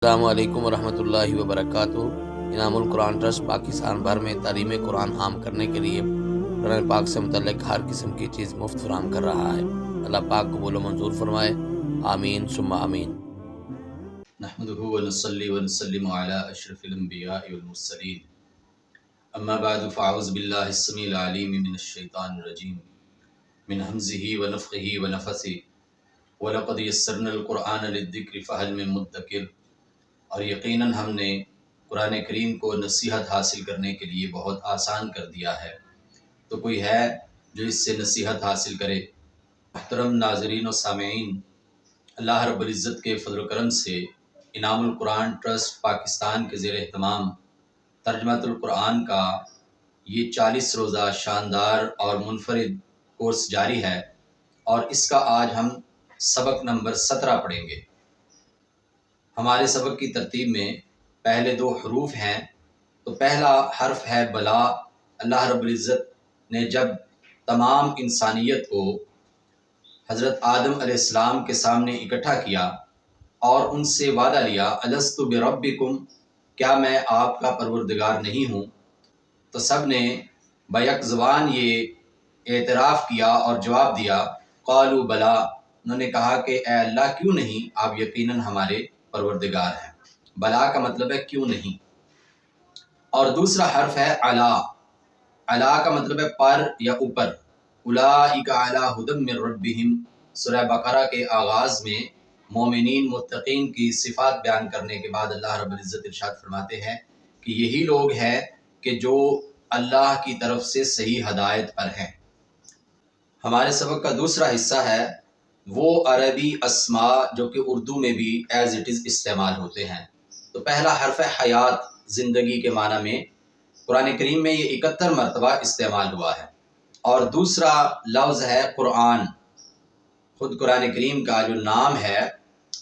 السلام علیکم ورحمۃ اللہ وبرکاتہ۔ انعام القرآن ٹرسٹ پاکستان بھر میں تعلیم قرآن عام کرنے کے لیے قرآن پاک سے متعلق ہر قسم کی چیز مفت فراہم کر رہا ہے۔ اللہ پاک قبول و منظور فرمائے، آمین ثم آمین۔ نحمده ونصلي ونسلم على اشرف الانبیاء والمرسلین، اما بعد فاعوذ باللہ السمیع العلیم من الشیطان الرجیم من همزه ونفخه ونفثه وَلَقَدْ يَسَّرْنَا الْقُرْآنَ لِلذِّكْرِ فَهَلْ مِن مُدَّكِرٍ۔ اور یقیناً ہم نے قرآن کریم کو نصیحت حاصل کرنے کے لیے بہت آسان کر دیا ہے، تو کوئی ہے جو اس سے نصیحت حاصل کرے۔ محترم ناظرین و سامعین، اللہ رب العزت کے فضل و کرم سے انعام القرآن ٹرسٹ پاکستان کے زیر اہتمام ترجمۃ القرآن کا یہ 40 روزہ شاندار اور منفرد کورس جاری ہے، اور اس کا آج ہم سبق نمبر 17 پڑھیں گے۔ ہمارے سبق کی ترتیب میں پہلے 2 حروف ہیں، تو پہلا حرف ہے بلا۔ اللہ رب العزت نے جب تمام انسانیت کو حضرت آدم علیہ السلام کے سامنے اکٹھا کیا اور ان سے وعدہ لیا، الست بربکم، کیا میں آپ کا پروردگار نہیں ہوں، تو سب نے بیک زبان یہ اعتراف کیا اور جواب دیا، قالوا بلا، انہوں نے کہا کہ اے اللہ کیوں نہیں، آپ یقیناً ہمارے پروردگار ہیں۔ بلا کا مطلب ہے کیوں نہیں۔ اور دوسرا حرف ہے علا۔ علا کا مطلب ہے پر یا اوپر۔ اولئک علی ھدی من ربہم، سورہ بقرہ کے آغاز میں مومنین متقین کی صفات بیان کرنے کے بعد اللہ رب العزت ارشاد فرماتے ہیں کہ یہی لوگ ہیں کہ جو اللہ کی طرف سے صحیح ہدایت پر ہیں۔ ہمارے سبق کا دوسرا حصہ ہے وہ عربی اسماء جو کہ اردو میں بھی ایز اٹ از استعمال ہوتے ہیں۔ تو پہلا حرف ہے حیات، زندگی کے معنی میں قرآن کریم میں یہ 71 مرتبہ استعمال ہوا ہے۔ اور دوسرا لفظ ہے قرآن۔ خود قرآن کریم کا جو نام ہے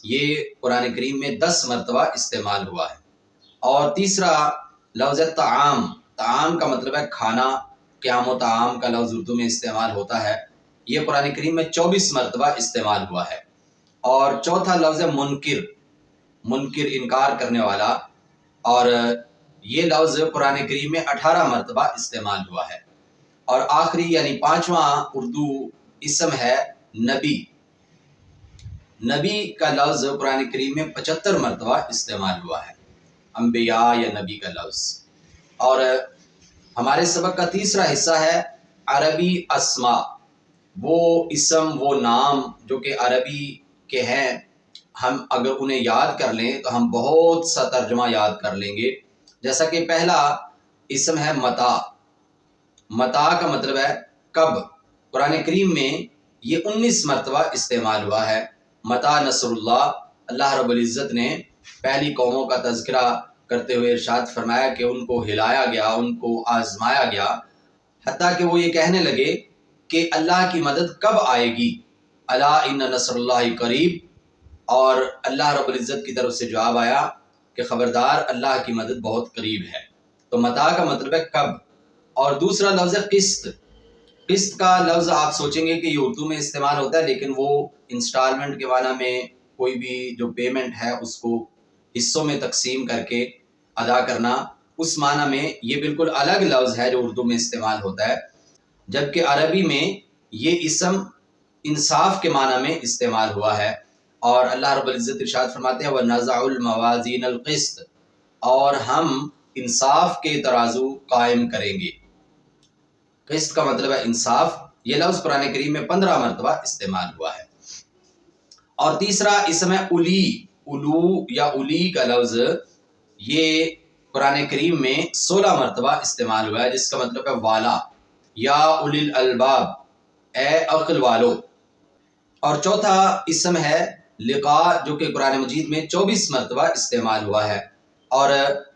یہ قرآن کریم میں 10 مرتبہ استعمال ہوا ہے۔ اور تیسرا لفظ ہے طعام۔ طعام کا مطلب ہے کھانا، قیام و طعام کا لفظ اردو میں استعمال ہوتا ہے، یہ قرآن کریم میں 24 مرتبہ استعمال ہوا ہے۔ اور چوتھا لفظ ہے منکر، منکر انکار کرنے والا، اور یہ لفظ قرآن کریم میں 18 مرتبہ استعمال ہوا ہے۔ اور آخری یعنی 5واں اردو اسم ہے نبی۔ نبی کا لفظ قرآن کریم میں 75 مرتبہ استعمال ہوا ہے، انبیاء یا نبی کا لفظ۔ اور ہمارے سبق کا تیسرا حصہ ہے عربی اسماء، وہ اسم، وہ نام جو کہ عربی کے ہیں، ہم اگر انہیں یاد کر لیں تو ہم بہت سا ترجمہ یاد کر لیں گے۔ جیسا کہ پہلا اسم ہے متا۔ متا کا مطلب ہے کب۔ قرآن کریم میں یہ 19 مرتبہ استعمال ہوا ہے۔ متا نصر اللہ، اللہ رب العزت نے پہلی قوموں کا تذکرہ کرتے ہوئے ارشاد فرمایا کہ ان کو ہلایا گیا، ان کو آزمایا گیا، حتیٰ کہ وہ یہ کہنے لگے کہ اللہ کی مدد کب آئے گی، الا ان نصر اللہ قریب، اور اللہ رب العزت کی طرف سے جواب آیا کہ خبردار اللہ کی مدد بہت قریب ہے۔ تو متا کا مطلب ہے کب۔ اور دوسرا لفظ ہے قسط۔ قسط کا لفظ آپ سوچیں گے کہ یہ اردو میں استعمال ہوتا ہے، لیکن وہ انسٹالمنٹ کے معنی میں کوئی بھی جو پیمنٹ ہے اس کو حصوں میں تقسیم کر کے ادا کرنا، اس معنی میں یہ بالکل الگ لفظ ہے جو اردو میں استعمال ہوتا ہے، جبکہ عربی میں یہ اسم انصاف کے معنی میں استعمال ہوا ہے۔ اور اللہ رب العزت ارشاد فرماتے ہیں وَنَزَعُ الْمَوَازِينَ الْقِسْطَ، اور ہم انصاف کے ترازو قائم کریں گے۔ قسط کا مطلب ہے انصاف، یہ لفظ قرآن کریم میں 15 مرتبہ استعمال ہوا ہے۔ اور تیسرا اسم ہے الی۔ الو یا الی کا لفظ یہ قرآن کریم میں 16 مرتبہ استعمال ہوا ہے، جس کا مطلب ہے والا، یا اولی الالباب، اے عقل والو۔ اور چوتھا اسم ہے لقاء، جو کہ قرآن مجید میں 24 مرتبہ استعمال ہوا ہے، اور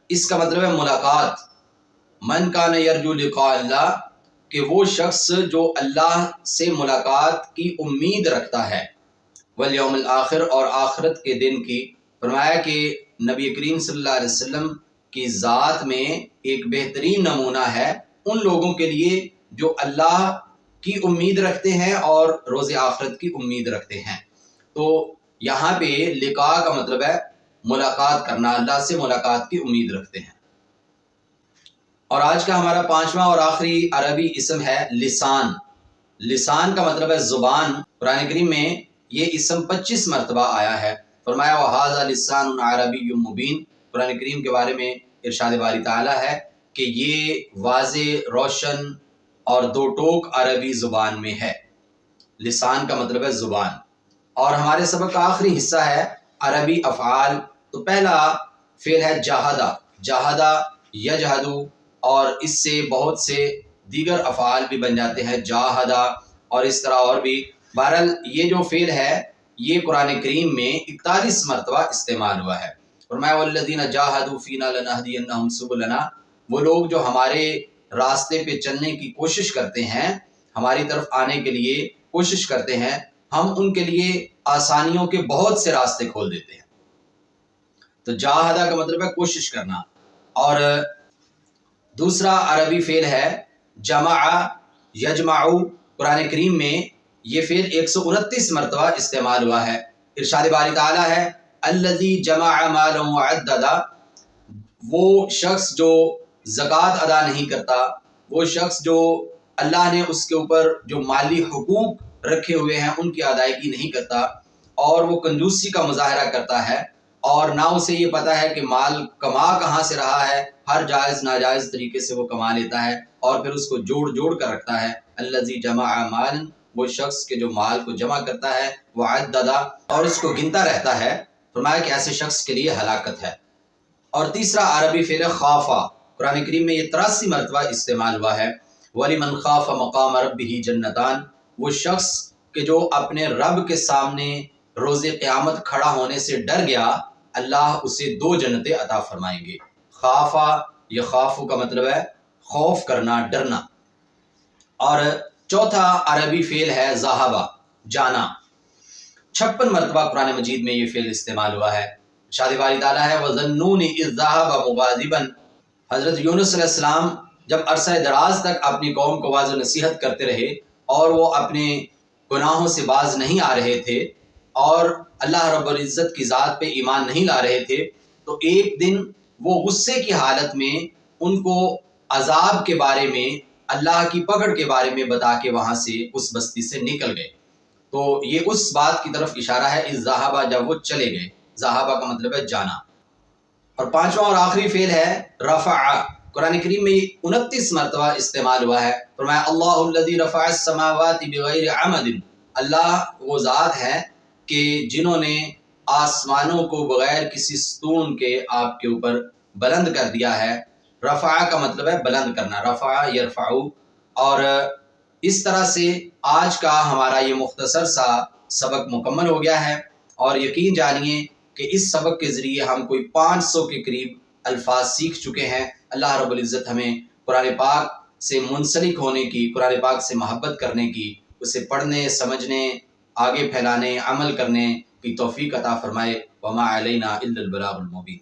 اس کا مطلب ہے ملاقات۔ من کان یرجو لقاء اللہ، کہ وہ شخص جو اللہ سے ملاقات کی امید رکھتا ہے، والیوم الآخر، اور آخرت کے دن کی۔ فرمایا کہ نبی کریم صلی اللہ علیہ وسلم کی ذات میں ایک بہترین نمونہ ہے ان لوگوں کے لیے جو اللہ کی امید رکھتے ہیں اور روز آخرت کی امید رکھتے ہیں۔ تو یہاں پہ لقاء کا مطلب ہے ملاقات کرنا، اللہ سے ملاقات کی امید رکھتے ہیں۔ اور آج کا ہمارا 5واں اور آخری عربی اسم ہے لسان۔ لسان کا مطلب ہے زبان۔ قرآن کریم میں یہ اسم 25 مرتبہ آیا ہے۔ فرمایا وَهَذَا لِسَانٌ عَرَبِيٌّ مُبِينٌ۔ قرآن کریم کے بارے میں ارشاد باری تعالیٰ ہے کہ یہ واضح، روشن اور دو ٹوک عربی زبان میں ہے۔ لسان کا مطلب ہے زبان۔ اور ہمارے سبق کا آخری حصہ ہے عربی افعال۔ تو پہلا فعل ہے جاہدہ۔ جاہدہ، یجہدو، اور اس سے بہت سے دیگر افعال بھی بن جاتے ہیں، جاہدہ اور اس طرح اور بھی۔ بہرحال یہ جو فعل ہے یہ قرآن کریم میں 41 مرتبہ استعمال ہوا ہے۔ فرمایا وَالَّذِينَ جَاهَدُوا فِينَا لَنَهْدِيَنَّهُمْ سُبُلَنَا۔ وہ لوگ جو ہمارے راستے پہ چلنے کی کوشش کرتے ہیں، ہماری طرف آنے کے لیے کوشش کرتے ہیں، ہم ان کے لیے آسانیوں کے بہت سے راستے کھول دیتے ہیں۔ تو جاہدہ کا مطلب ہے کوشش کرنا۔ اور دوسرا عربی فعل ہے جمع، یجمع۔ قرآن کریم میں یہ فعل 129 مرتبہ استعمال ہوا ہے۔ ارشاد باری تعالیٰ ہے الذی جمع مالا وعددا۔ وہ شخص جو زکوٰۃ ادا نہیں کرتا، وہ شخص جو اللہ نے اس کے اوپر جو مالی حقوق رکھے ہوئے ہیں ان کی ادائیگی نہیں کرتا، اور وہ کنجوسی کا مظاہرہ کرتا ہے، اور نہ اسے یہ پتہ ہے کہ مال کما کہاں سے رہا ہے، ہر جائز ناجائز طریقے سے وہ کما لیتا ہے اور پھر اس کو جوڑ جوڑ کر رکھتا ہے۔ الذی جمع مالا، وہ شخص کے جو مال کو جمع کرتا ہے، وعددا، اور اس کو گنتا رہتا ہے۔ فرمایا کہ ایسے شخص کے لیے ہلاکت ہے۔ اور تیسرا عربی فعل خافا۔ قرآن کریم میں یہ 83 مرتبہ استعمال ہوا ہے۔ وَلِمَنْ خَافَ مَقَامَ رَبِّهِ جَنَّتَانِ۔ وہ شخص کہ جو اپنے رب کے سامنے روز قیامت کھڑا ہونے سے ڈر گیا، اللہ اسے 2 جنتیں عطا فرمائیں گے۔ خافا، یہ خافو کا مطلب ہے خوف کرنا، ڈرنا۔ اور چوتھا عربی فعل ہے ذہبہ، جانا۔ 56 مرتبہ قرآن مجید میں یہ فعل استعمال ہوا ہے۔ ارشاد باری تعالیٰ ہے وَظَنُّونِ إِذْ ذَهَبَ مُغَاضِبًا۔ حضرت یونس علیہ السلام جب عرصہ دراز تک اپنی قوم کو واضح نصیحت کرتے رہے اور وہ اپنے گناہوں سے باز نہیں آ رہے تھے اور اللہ رب العزت کی ذات پہ ایمان نہیں لا رہے تھے، تو ایک دن وہ غصے کی حالت میں ان کو عذاب کے بارے میں، اللہ کی پکڑ کے بارے میں بتا کے وہاں سے اس بستی سے نکل گئے۔ تو یہ اس بات کی طرف اشارہ ہے اذ ذہبا، جب وہ چلے گئے۔ ذہبا کا مطلب ہے جانا۔ اور پانچواں اور آخری فعل ہے رفع۔ قرآن کریم میں 29 مرتبہ استعمال ہوا ہے۔ فرمایا اللہ الذی رفع السماوات بغیر عمد۔ اللہ وہ ذات ہے کہ جنہوں نے آسمانوں کو بغیر کسی ستون کے آپ کے اوپر بلند کر دیا ہے۔ رفع کا مطلب ہے بلند کرنا، رفع یرفع۔ اور اس طرح سے آج کا ہمارا یہ مختصر سا سبق مکمل ہو گیا ہے، اور یقین جانیے کہ اس سبق کے ذریعے ہم کوئی 500 کے قریب الفاظ سیکھ چکے ہیں۔ اللہ رب العزت ہمیں قرآن پاک سے منسلک ہونے کی، قرآن پاک سے محبت کرنے کی، اسے پڑھنے، سمجھنے، آگے پھیلانے، عمل کرنے کی توفیق عطا فرمائے۔ وما علینا الا البلاغ المبین۔